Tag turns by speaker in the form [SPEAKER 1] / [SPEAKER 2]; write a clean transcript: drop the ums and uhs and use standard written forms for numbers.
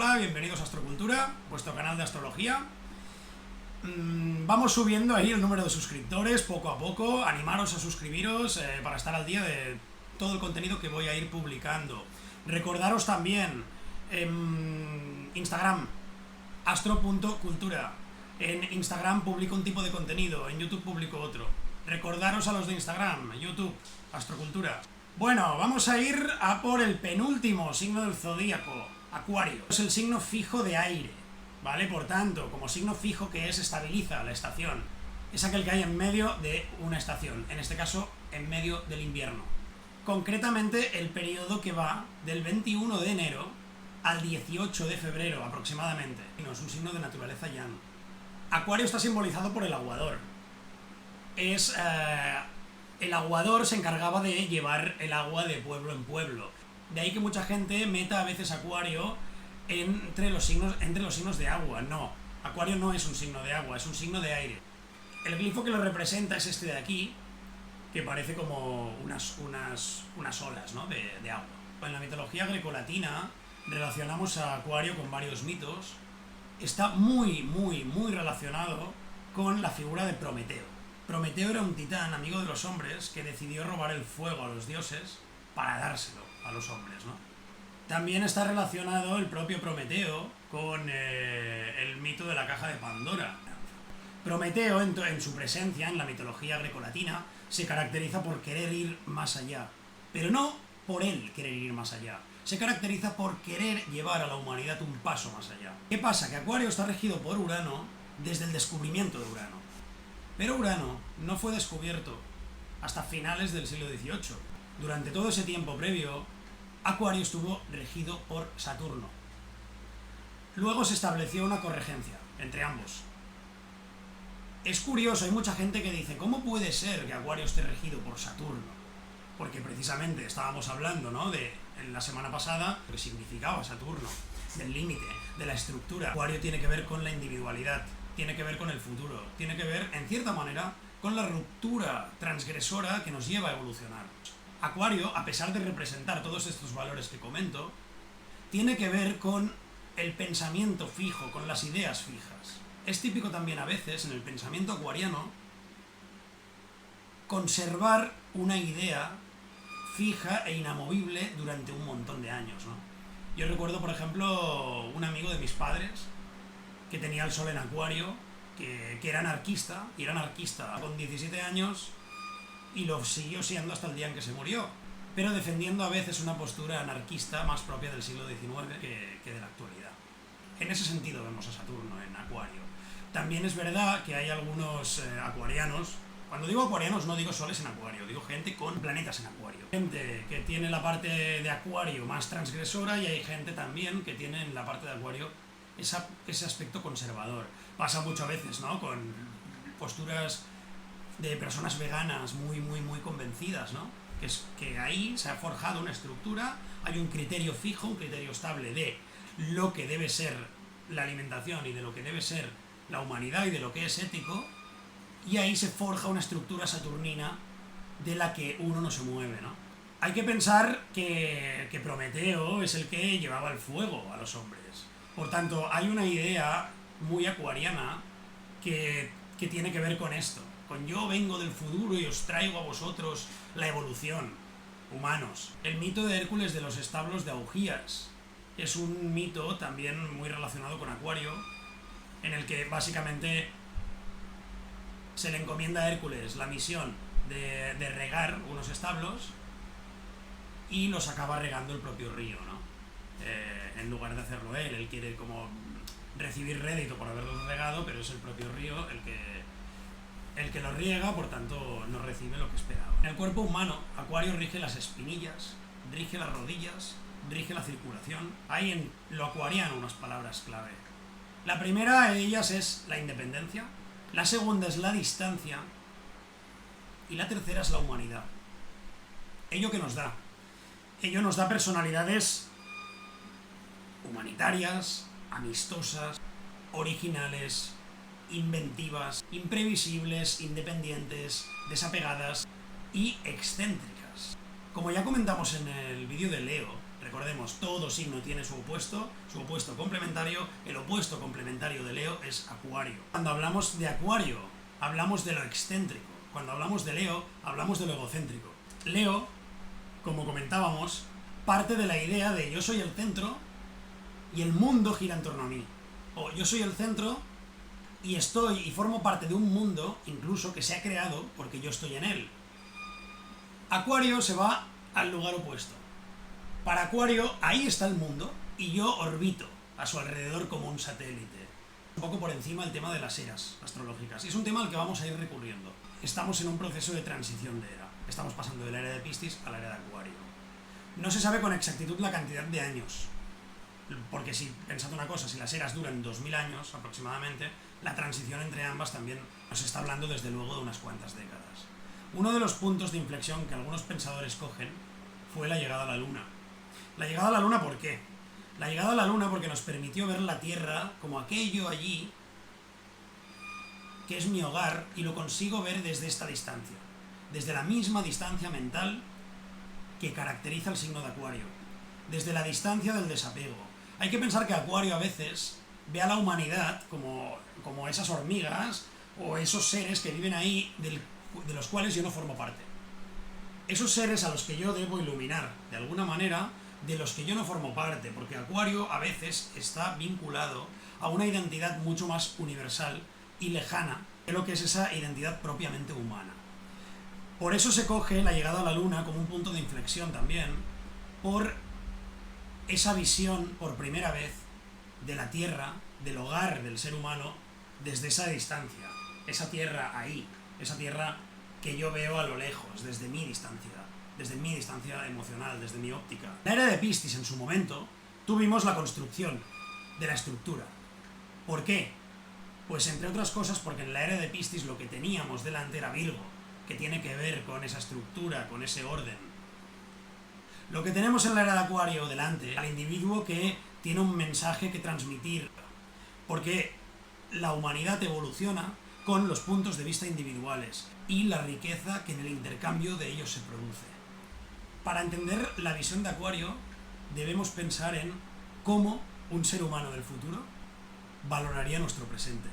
[SPEAKER 1] Hola, bienvenidos a Astrocultura, vuestro canal de astrología. Vamos subiendo ahí el número de suscriptores poco a poco. Animaros a suscribiros para estar al día de todo el contenido que voy a ir publicando. Recordaros también Instagram, astro.cultura. En Instagram publico un tipo de contenido, en YouTube publico otro. Recordaros a los de Instagram, YouTube, Astrocultura. Bueno, vamos a ir a por el penúltimo signo del zodíaco, Acuario. Es el signo fijo de aire, ¿vale? Por tanto, como signo fijo que es, estabiliza la estación. Es aquel que hay en medio de una estación, en este caso, en medio del invierno. Concretamente, el periodo que va del 21 de enero al 18 de febrero, aproximadamente. No, es un signo de naturaleza llano. Acuario está simbolizado por el aguador. El aguador se encargaba de llevar el agua de pueblo en pueblo. De ahí que mucha gente meta a veces Acuario entre los signos de agua. No, Acuario no es un signo de agua, es un signo de aire. El glifo que lo representa es este de aquí, que parece como unas olas, ¿no? de agua. En la mitología grecolatina relacionamos a Acuario con varios mitos. Está muy relacionado con la figura de Prometeo. Prometeo era un titán, amigo de los hombres, que decidió robar el fuego a los dioses para dárselo a los hombres, ¿no? También está relacionado el propio Prometeo con el mito de la caja de Pandora. Prometeo, en su presencia en la mitología grecolatina, se caracteriza por querer ir más allá, pero no por él querer ir más allá. Se caracteriza por querer llevar a la humanidad un paso más allá. ¿Qué pasa? Que Acuario está regido por Urano desde el descubrimiento de Urano. Pero Urano no fue descubierto hasta finales del siglo XVIII. Durante todo ese tiempo previo, Acuario estuvo regido por Saturno. Luego se estableció una corregencia entre ambos. Es curioso, hay mucha gente que dice, ¿cómo puede ser que Acuario esté regido por Saturno? Porque precisamente estábamos hablando, ¿no?, en la semana pasada, lo que significaba Saturno, del límite, de la estructura. Acuario tiene que ver con la individualidad, tiene que ver con el futuro, tiene que ver, en cierta manera, con la ruptura transgresora que nos lleva a evolucionar. Acuario, a pesar de representar todos estos valores que comento, tiene que ver con el pensamiento fijo, con las ideas fijas. Es típico también a veces, en el pensamiento acuariano, conservar una idea fija e inamovible durante un montón de años, ¿no? Yo recuerdo, por ejemplo, un amigo de mis padres que tenía el sol en Acuario, que era anarquista, y era anarquista con 17 años, y lo siguió siendo hasta el día en que se murió, pero defendiendo a veces una postura anarquista más propia del siglo XIX que de la actualidad. En ese sentido vemos a Saturno en Acuario. También es verdad que hay algunos acuarianos, cuando digo acuarianos no digo soles en Acuario, digo gente con planetas en Acuario. Gente que tiene la parte de Acuario más transgresora, y hay gente también que tiene en la parte de Acuario ese aspecto conservador. Pasa muchas veces, ¿no?, con posturas de personas veganas muy convencidas, ¿no? Que ahí se ha forjado una estructura, hay un criterio fijo, un criterio estable de lo que debe ser la alimentación y de lo que debe ser la humanidad y de lo que es ético, y ahí se forja una estructura saturnina de la que uno no se mueve, ¿no? Hay que pensar que Prometeo es el que llevaba el fuego a los hombres. Por tanto, hay una idea muy acuariana que tiene que ver con esto, con yo vengo del futuro y os traigo a vosotros la evolución, humanos. El mito de Hércules de los establos de Augías es un mito también muy relacionado con Acuario, en el que básicamente se le encomienda a Hércules la misión de regar unos establos, y los acaba regando el propio río, ¿no? En lugar de hacerlo él quiere como recibir rédito por haberlos regado, pero es el propio río el que lo riega, por tanto no recibe lo que esperaba. En el cuerpo humano, Acuario rige las espinillas, rige las rodillas, rige la circulación. Hay en lo acuariano unas palabras clave. La primera de ellas es la independencia, la segunda es la distancia, y la tercera es la humanidad. ¿Ello qué nos da? Ello nos da personalidades humanitarias, amistosas, originales, inventivas, imprevisibles, independientes, desapegadas y excéntricas. Como ya comentamos en el vídeo de Leo, recordemos, todo signo tiene su opuesto complementario, el opuesto complementario de Leo es Acuario. Cuando hablamos de Acuario, hablamos de lo excéntrico. Cuando hablamos de Leo, hablamos de lo egocéntrico. Leo, como comentábamos, parte de la idea de yo soy el centro y el mundo gira en torno a mí. O yo soy el centro y formo parte de un mundo, incluso que se ha creado porque yo estoy en él. Acuario se va al lugar opuesto. Para Acuario, ahí está el mundo y yo orbito a su alrededor como un satélite. Un poco por encima del tema de las eras astrológicas. Y es un tema al que vamos a ir recurriendo. Estamos en un proceso de transición de era. Estamos pasando de la era de Piscis a la era de Acuario. No se sabe con exactitud la cantidad de años. Porque si, pensad una cosa, si las eras duran 2000 años aproximadamente, la transición entre ambas también nos está hablando desde luego de unas cuantas décadas. Uno de los puntos de inflexión que algunos pensadores cogen fue la llegada a la Luna. La llegada a la Luna, ¿por qué? La llegada a la Luna porque nos permitió ver la Tierra como aquello allí que es mi hogar y lo consigo ver desde esta distancia, desde la misma distancia mental que caracteriza el signo de Acuario, desde la distancia del desapego. Hay que pensar que Acuario a veces ve a la humanidad como esas hormigas o esos seres que viven ahí de los cuales yo no formo parte. Esos seres a los que yo debo iluminar, de alguna manera, de los que yo no formo parte, porque Acuario a veces está vinculado a una identidad mucho más universal y lejana que lo que es esa identidad propiamente humana. Por eso se coge la llegada a la Luna como un punto de inflexión también, por esa visión por primera vez de la Tierra, del hogar del ser humano, desde esa distancia, esa Tierra ahí, esa Tierra que yo veo a lo lejos, desde mi distancia emocional, desde mi óptica. En la era de Piscis, en su momento, tuvimos la construcción de la estructura. ¿Por qué? Pues entre otras cosas porque en la era de Piscis lo que teníamos delante era Virgo, que tiene que ver con esa estructura, con ese orden. Lo que tenemos en la era de Acuario delante, al individuo que tiene un mensaje que transmitir, porque la humanidad evoluciona con los puntos de vista individuales y la riqueza que en el intercambio de ellos se produce. Para entender la visión de Acuario, debemos pensar en cómo un ser humano del futuro valoraría nuestro presente.